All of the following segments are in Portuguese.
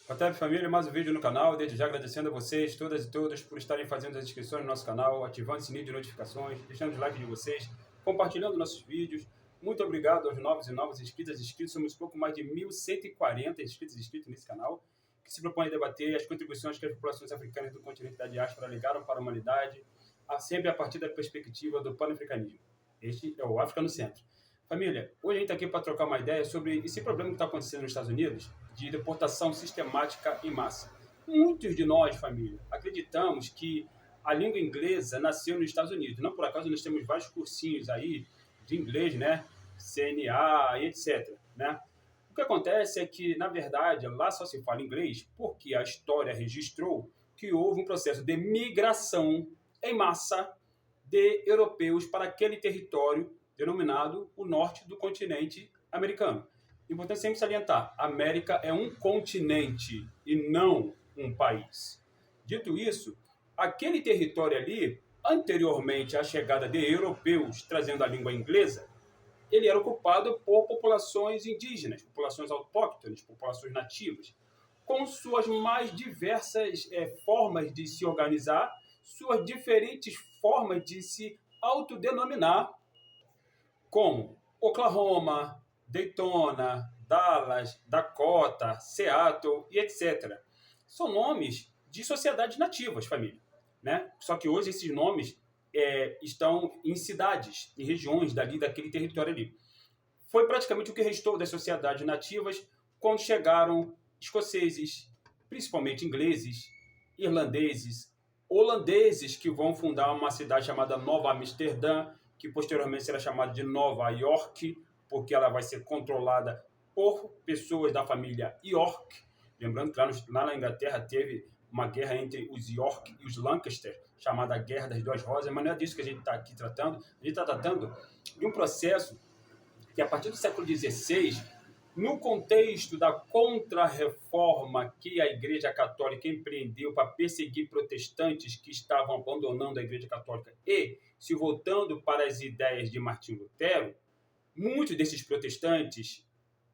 Boa tarde, família. Mais um vídeo no canal. Desde já agradecendo a vocês, todas e todos, por estarem fazendo as inscrições no nosso canal, ativando o sininho de notificações, deixando o like de vocês, compartilhando nossos vídeos. Muito obrigado aos novos e novas inscritas e inscritos. Somos pouco mais de 1.140 inscritos e inscritos nesse canal, que se propõe a debater as contribuições que as populações africanas do continente da diáspora legaram para a humanidade, sempre a partir da perspectiva do pan-africanismo. Este é o África no Centro. Família, hoje a gente está aqui para trocar uma ideia sobre esse problema que está acontecendo nos Estados Unidos de deportação sistemática em massa. Muitos de nós, família, acreditamos que a língua inglesa nasceu nos Estados Unidos. Não por acaso nós temos vários cursinhos aí de inglês, né? CNA e etc. Né? O que acontece é que, na verdade, lá só se fala inglês porque a história registrou que houve um processo de migração em massa de europeus para aquele território denominado o norte do continente americano. Importante sempre salientar, a América é um continente e não um país. Dito isso, aquele território ali, anteriormente à chegada de europeus trazendo a língua inglesa, ele era ocupado por populações indígenas, populações autóctones, populações nativas, com suas mais diversas formas de se organizar, suas diferentes formas de se autodenominar, como Oklahoma, Daytona, Dallas, Dakota, Seattle e etc. São nomes de sociedades nativas, família. Né? Só que hoje esses nomes estão em cidades, em regiões daquele território ali. Foi praticamente o que restou das sociedades nativas quando chegaram escoceses, principalmente ingleses, irlandeses, holandeses, que vão fundar uma cidade chamada Nova Amsterdã, que posteriormente será chamada de Nova York, porque ela vai ser controlada por pessoas da família York. Lembrando que lá na Inglaterra teve uma guerra entre os York e os Lancaster, chamada Guerra das Duas Rosas, mas não é disso que a gente está aqui tratando. A gente está tratando de um processo que, a partir do século XVI, no contexto da contra-reforma que a Igreja Católica empreendeu para perseguir protestantes que estavam abandonando a Igreja Católica e se voltando para as ideias de Martinho Lutero, muitos desses protestantes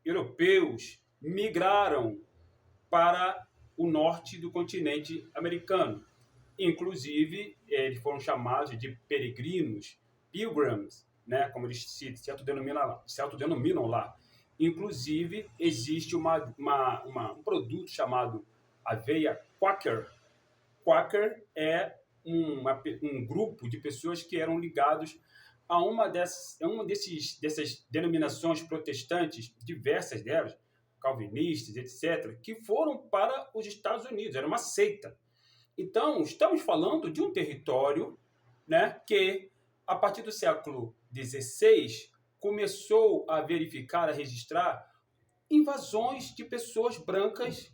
europeus migraram para o norte do continente americano. Inclusive, eles foram chamados de peregrinos, pilgrims, né, como eles se autodenominam lá. Inclusive, existe um produto chamado aveia Quaker. Quaker é um grupo de pessoas que eram ligados a dessas denominações protestantes, diversas delas, calvinistas, etc., que foram para os Estados Unidos. Era uma seita. Então, estamos falando de um território, né, que, a partir do século XVI, começou a verificar, a registrar invasões de pessoas brancas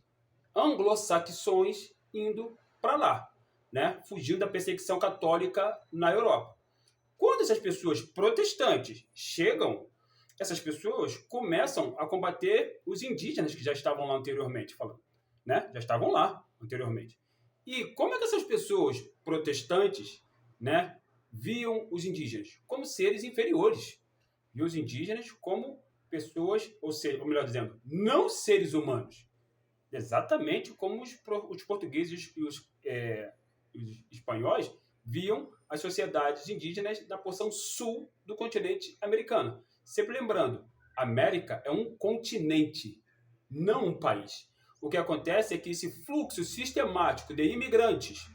anglo-saxões indo para lá, né, fugindo da perseguição católica na Europa. Quando essas pessoas protestantes chegam, essas pessoas começam a combater os indígenas que já estavam lá anteriormente, falando, né? Já estavam lá anteriormente. E como é que essas pessoas protestantes, né, viam os indígenas? Como seres inferiores. Viam os indígenas como pessoas, ou melhor dizendo, não seres humanos. Exatamente como os portugueses e os espanhóis viam as sociedades indígenas da porção sul do continente americano. Sempre lembrando, América é um continente, não um país. O que acontece é que esse fluxo sistemático de imigrantes,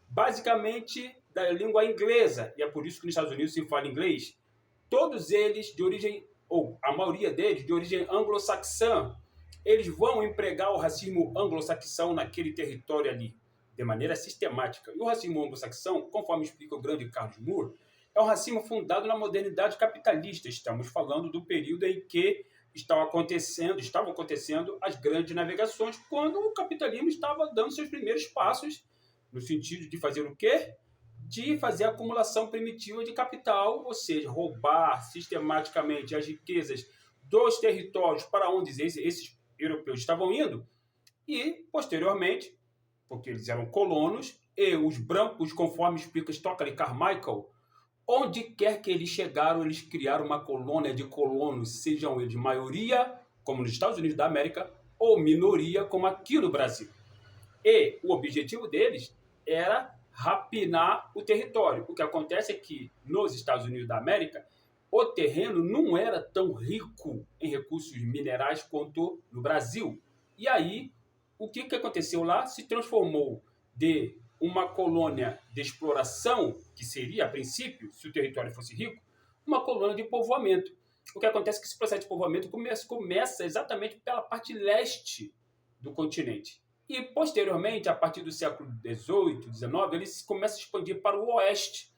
basicamente da língua inglesa, e é por isso que nos Estados Unidos se fala inglês, todos eles de origem, ou a maioria deles de origem anglo-saxã, eles vão empregar o racismo anglo-saxão naquele território ali, de maneira sistemática. E o racismo anglo-saxão, conforme explica o grande Carlos Moore, é um racismo fundado na modernidade capitalista. Estamos falando do período em que estavam acontecendo as grandes navegações, quando o capitalismo estava dando seus primeiros passos, no sentido de fazer o quê? De fazer a acumulação primitiva de capital, ou seja, roubar sistematicamente as riquezas dos territórios para onde esses europeus estavam indo, e, posteriormente, porque eles eram colonos, e os brancos, conforme explica Stockley Carmichael, onde quer que eles chegaram, eles criaram uma colônia de colonos, sejam eles maioria, como nos Estados Unidos da América, ou minoria, como aqui no Brasil. E o objetivo deles era rapinar o território. O que acontece é que nos Estados Unidos da América, o terreno não era tão rico em recursos minerais quanto no Brasil. E aí, o que aconteceu lá se transformou de uma colônia de exploração, que seria, a princípio, se o território fosse rico, uma colônia de povoamento. O que acontece é que esse processo de povoamento começa exatamente pela parte leste do continente. E, posteriormente, a partir do século XVIII, XIX, ele começa a expandir para o oeste,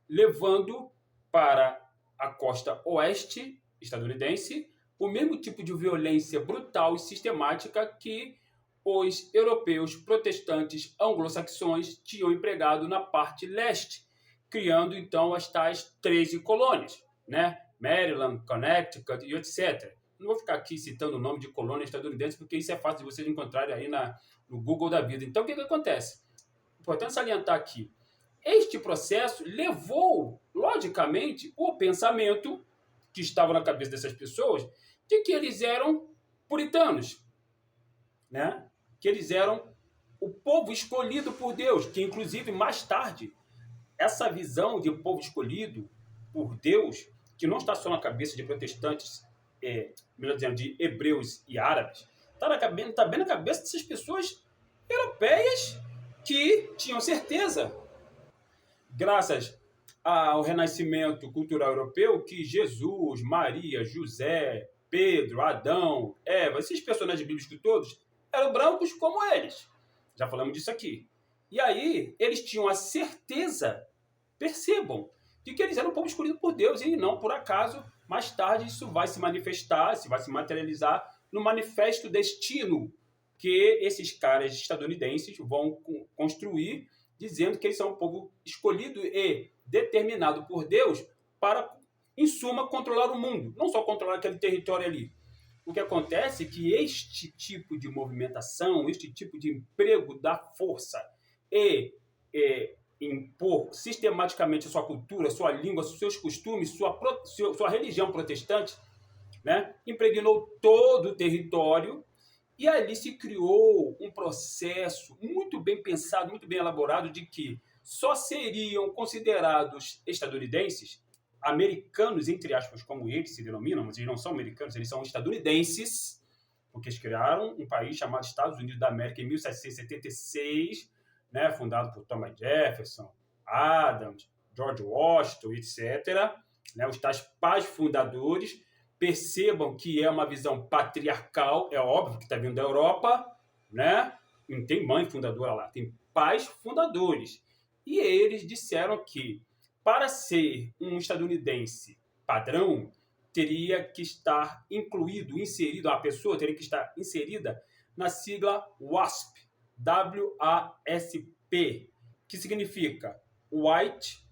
levando para a costa oeste estadunidense o mesmo tipo de violência brutal e sistemática que os europeus protestantes anglo-saxões tinham empregado na parte leste, criando, então, as tais 13 colônias, né? Maryland, Connecticut e etc. Não vou ficar aqui citando o nome de colônia estadunidense, porque isso é fácil de vocês encontrarem aí no Google da vida. Então, o que acontece? Importante salientar aqui. Este processo levou, logicamente, o pensamento que estava na cabeça dessas pessoas de que eles eram puritanos, né? Que eles eram o povo escolhido por Deus, que, inclusive, mais tarde, essa visão de povo escolhido por Deus, que não está só na cabeça de protestantes, melhor dizendo, de hebreus e árabes, está bem na cabeça dessas pessoas europeias que tinham certeza, graças ao renascimento cultural europeu, que Jesus, Maria, José, Pedro, Adão, Eva, esses personagens bíblicos todos, eram brancos como eles. Já falamos disso aqui. E aí, eles tinham a certeza, percebam, de que eles eram um povo escolhido por Deus, e não por acaso, mais tarde isso vai se manifestar, vai se materializar no manifesto destino que esses caras estadunidenses vão construir, dizendo que eles são um povo escolhido e determinado por Deus para, em suma, controlar o mundo, não só controlar aquele território ali. O que acontece é que este tipo de movimentação, este tipo de emprego da força e impor sistematicamente a sua cultura, sua língua, seus costumes, sua religião protestante, né, impregnou todo o território, e ali se criou um processo muito bem pensado, muito bem elaborado, de que só seriam considerados estadunidenses, americanos, entre aspas, como eles se denominam, mas eles não são americanos, eles são estadunidenses, porque eles criaram um país chamado Estados Unidos da América em 1776, né, fundado por Thomas Jefferson, Adams, George Washington, etc., né, os tais pais fundadores. Percebam que é uma visão patriarcal, é óbvio que está vindo da Europa, né? Não tem mãe fundadora lá, tem pais fundadores. E eles disseram que, para ser um estadunidense padrão, teria que estar inserido, a pessoa teria que estar inserida na sigla WASP, W-A-S-P, que significa White,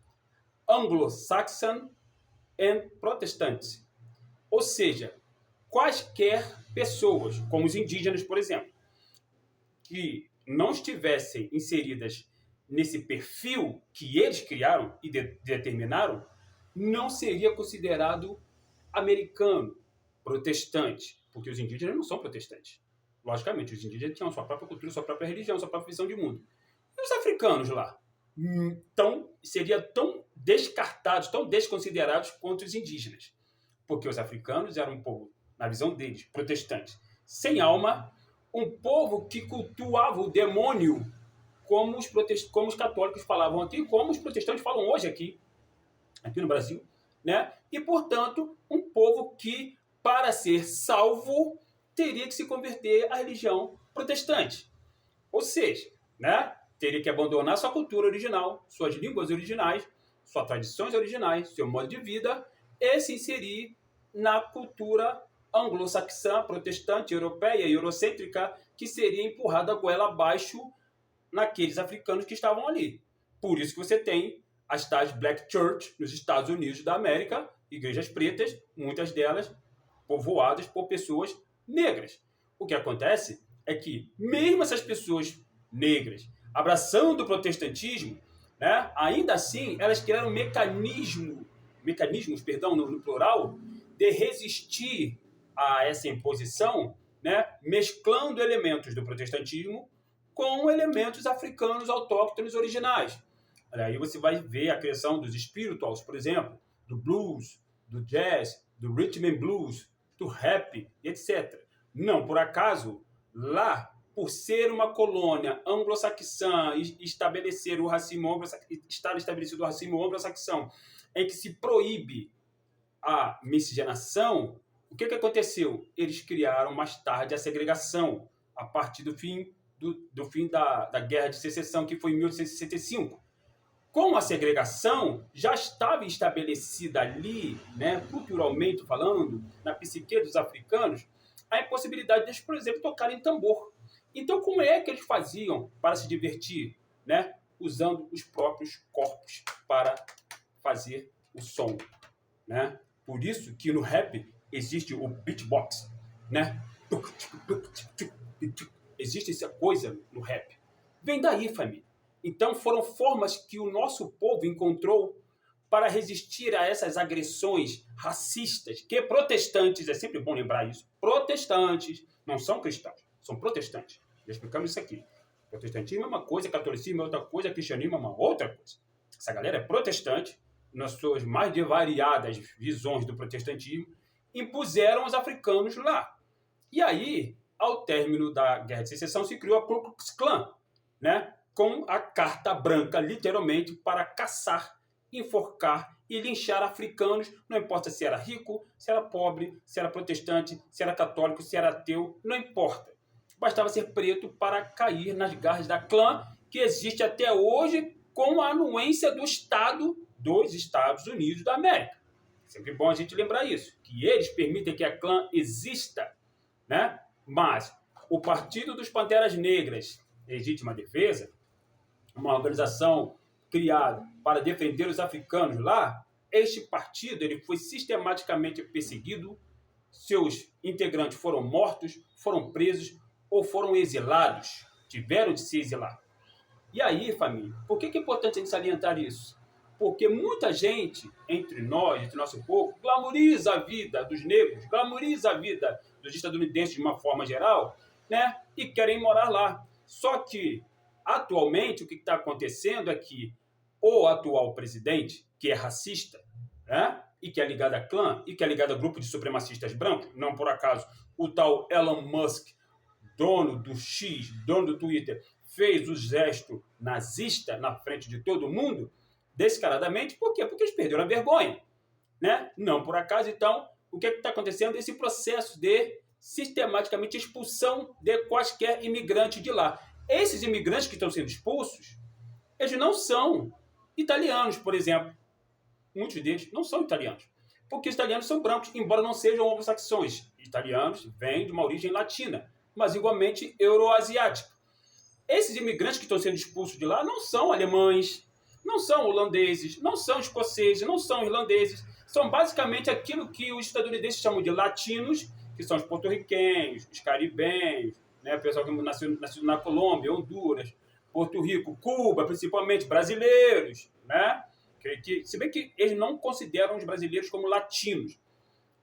Anglo-Saxon and Protestant. Ou seja, quaisquer pessoas, como os indígenas, por exemplo, que não estivessem inseridas nesse perfil que eles criaram e determinaram, não seria considerado americano, protestante, porque os indígenas não são protestantes. Logicamente, os indígenas tinham sua própria cultura, sua própria religião, sua própria visão de mundo. E os africanos lá? Então, seriam tão descartados, tão desconsiderados quanto os indígenas. Porque os africanos eram um povo, na visão deles, protestante, sem alma, um povo que cultuava o demônio, como os católicos falavam aqui, como os protestantes falam hoje aqui no Brasil, né? E, portanto, um povo que, para ser salvo, teria que se converter à religião protestante. Ou seja, né, teria que abandonar sua cultura original, suas línguas originais, suas tradições originais, seu modo de vida, e se inserir na cultura anglo-saxã, protestante, europeia e eurocêntrica, que seria empurrada a goela abaixo naqueles africanos que estavam ali. Por isso que você tem as tais Black Church nos Estados Unidos da América, igrejas pretas, muitas delas povoadas por pessoas negras. O que acontece é que, mesmo essas pessoas negras abraçando o protestantismo, né, ainda assim, elas criaram mecanismos, no plural, de resistir a essa imposição, né, mesclando elementos do protestantismo com elementos africanos autóctones originais. Aí você vai ver a criação dos spirituals, por exemplo, do blues, do jazz, do rhythm and blues, do rap, etc. Não por acaso, lá, por ser uma colônia anglo-saxã e estabelecer o racismo estar estabelecido o racismo anglo-saxão, em que se proíbe a miscigenação, o que aconteceu? Eles criaram mais tarde a segregação, a partir do fim da Guerra de Secessão, que foi em 1865. Com a segregação, já estava estabelecida ali, né, culturalmente falando, na psique dos africanos, a impossibilidade deles, por exemplo, tocarem tambor. Então, como é que eles faziam para se divertir? Né? Usando os próprios corpos para fazer o som. Né? Por isso que no rap existe o beatbox. Né? Existe essa coisa no rap. Vem daí, família. Então, foram formas que o nosso povo encontrou para resistir a essas agressões racistas, que protestantes, é sempre bom lembrar isso, protestantes não são cristãos, são protestantes. Já explicamos isso aqui. Protestantismo é uma coisa, catolicismo é outra coisa, cristianismo é uma outra coisa. Essa galera é protestante, nas suas mais variadas visões do protestantismo, impuseram os africanos lá. E aí, ao término da Guerra de Secessão, se criou a Ku Klux Klan, né? Com a carta branca, literalmente, para caçar, enforcar e linchar africanos, não importa se era rico, se era pobre, se era protestante, se era católico, se era ateu, não importa. Bastava ser preto para cair nas garras da clã, que existe até hoje com a anuência do Estado dos Estados Unidos da América. Sempre bom a gente lembrar isso, que eles permitem que a clã exista, né? Mas o Partido dos Panteras Negras, Legítima Defesa, uma organização criada para defender os africanos lá, este partido ele foi sistematicamente perseguido, seus integrantes foram mortos, foram presos ou foram exilados, tiveram de se exilar. E aí, família, por que é importante a gente salientar isso? Porque muita gente, entre nós, entre nosso povo, glamoriza a vida dos negros, glamoriza a vida dos estadunidenses de uma forma geral, né? E querem morar lá. Só que, atualmente, o que está acontecendo é que o atual presidente, que é racista, né? E que é ligado à clã, e que é ligado a grupo de supremacistas brancos, não por acaso, o tal Elon Musk, dono do X, dono do Twitter, fez o gesto nazista na frente de todo mundo, descaradamente, por quê? Porque eles perderam a vergonha, né? Não por acaso, então, o que está acontecendo? Esse processo de sistematicamente expulsão de quaisquer imigrantes de lá. Esses imigrantes que estão sendo expulsos, eles não são italianos, por exemplo. Muitos deles não são italianos, porque os italianos são brancos, embora não sejam anglo-saxões. Italianos vêm de uma origem latina, mas igualmente euroasiática. Esses imigrantes que estão sendo expulsos de lá não são alemães, não são holandeses, não são escoceses, não são irlandeses. São basicamente aquilo que os estadunidenses chamam de latinos, que são os porto-riquenhos, os caribenhos, né? O pessoal que nasceu na Colômbia, Honduras, Porto Rico, Cuba, principalmente brasileiros, né? Se bem que eles não consideram os brasileiros como latinos,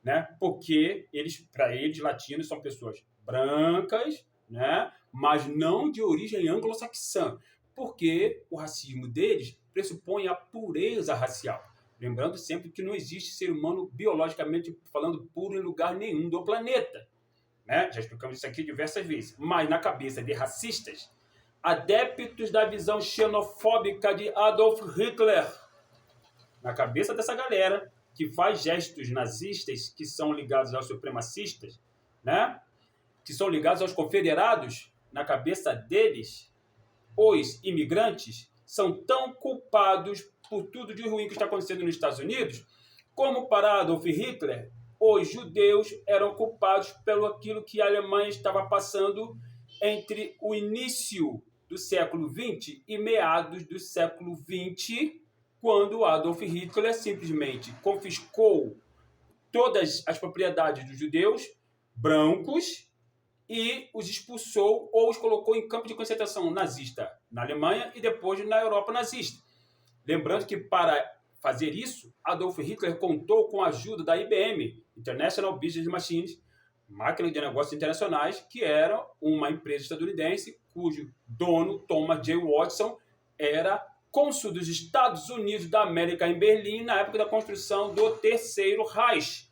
né? Porque para eles, latinos são pessoas brancas, né? Mas não de origem anglo-saxã, porque o racismo deles pressupõe a pureza racial. Lembrando sempre que não existe ser humano biologicamente falando puro em lugar nenhum do planeta. Né? Já explicamos isso aqui diversas vezes. Mas na cabeça de racistas, adeptos da visão xenofóbica de Adolf Hitler, na cabeça dessa galera que faz gestos nazistas que são ligados aos supremacistas, né? Que são ligados aos confederados, na cabeça deles, os imigrantes são tão culpados por tudo de ruim que está acontecendo nos Estados Unidos, como para Adolf Hitler, os judeus eram culpados pelo aquilo que a Alemanha estava passando entre o início do século XX e meados do século XX, quando Adolf Hitler simplesmente confiscou todas as propriedades dos judeus brancos e os expulsou ou os colocou em campo de concentração nazista na Alemanha e depois na Europa nazista. Lembrando que para fazer isso, Adolf Hitler contou com a ajuda da IBM, International Business Machines, Máquina de Negócios Internacionais, que era uma empresa estadunidense cujo dono, Thomas J. Watson, era cônsul dos Estados Unidos da América em Berlim na época da construção do Terceiro Reich.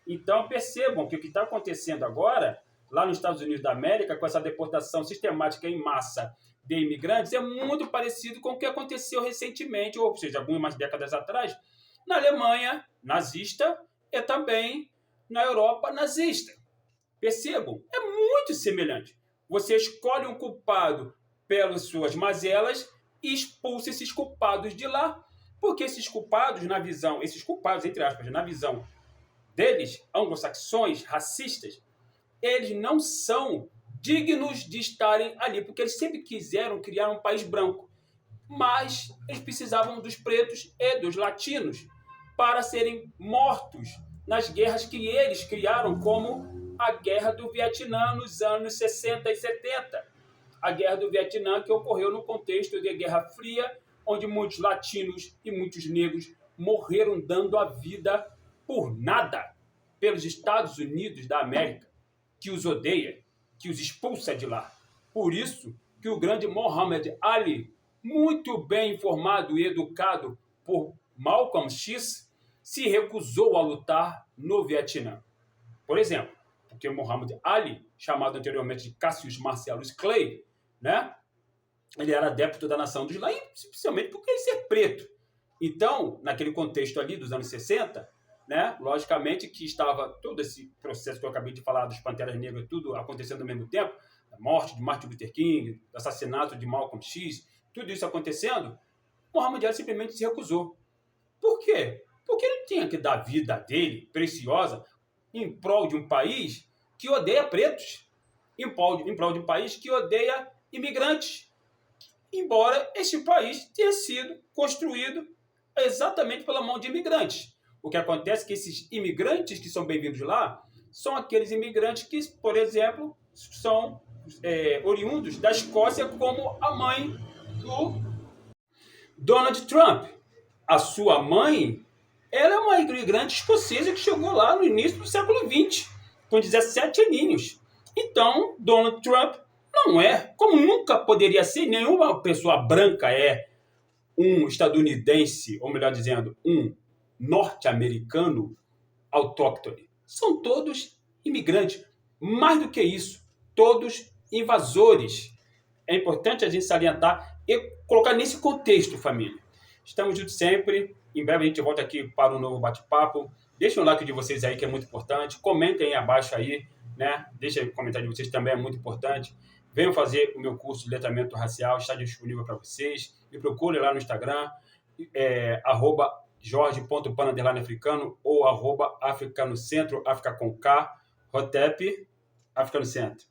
Então percebam que o que está acontecendo agora, lá nos Estados Unidos da América, com essa deportação sistemática em massa de imigrantes, é muito parecido com o que aconteceu recentemente, ou seja, algumas décadas atrás, na Alemanha nazista e também na Europa nazista. Percebam, é muito semelhante. Você escolhe um culpado pelas suas mazelas e expulsa esses culpados de lá, porque esses culpados, entre aspas, na visão deles, anglo-saxões, racistas, eles não são dignos de estarem ali, porque eles sempre quiseram criar um país branco, mas eles precisavam dos pretos e dos latinos para serem mortos nas guerras que eles criaram, como a Guerra do Vietnã nos anos 60 e 70. A Guerra do Vietnã que ocorreu no contexto de Guerra Fria, onde muitos latinos e muitos negros morreram dando a vida por nada pelos Estados Unidos da América, que os odeia, que os expulsa de lá. Por isso que o grande Muhammad Ali, muito bem informado e educado por Malcolm X, se recusou a lutar no Vietnã. Por exemplo, porque Muhammad Ali, chamado anteriormente de Cassius Marcellus Clay, né? Ele era adepto da nação do Islã, especialmente porque ele ser preto. Então, naquele contexto ali dos anos 60, né? Logicamente que estava todo esse processo que eu acabei de falar dos Panteras Negras, tudo acontecendo ao mesmo tempo, a morte de Martin Luther King, o assassinato de Malcolm X, tudo isso acontecendo, Muhammad Ali simplesmente se recusou. Por quê? Porque ele tinha que dar a vida dele, preciosa, em prol de um país que odeia pretos, em prol de um país que odeia imigrantes, embora este país tenha sido construído exatamente pela mão de imigrantes. O que acontece é que esses imigrantes que são bem-vindos lá são aqueles imigrantes que, por exemplo, são oriundos da Escócia, como a mãe do Donald Trump. A sua mãe, ela é uma imigrante escocesa que chegou lá no início do século XX, com 17 aninhos. Então, Donald Trump não é, como nunca poderia ser, nenhuma pessoa branca é um estadunidense, ou melhor dizendo, um norte-americano autóctone. São todos imigrantes. Mais do que isso, todos invasores. É importante a gente salientar e colocar nesse contexto, família. Estamos juntos sempre. Em breve a gente volta aqui para um novo bate-papo. Deixem o like de vocês aí, que é muito importante. Comentem aí abaixo aí, né? Deixem o comentário de vocês, também é muito importante. Venham fazer o meu curso de letramento racial, está disponível para vocês. Me procure lá no Instagram, @jorge.pan_africano ou @africanocentro, África com K, Hotep, Africanocentro.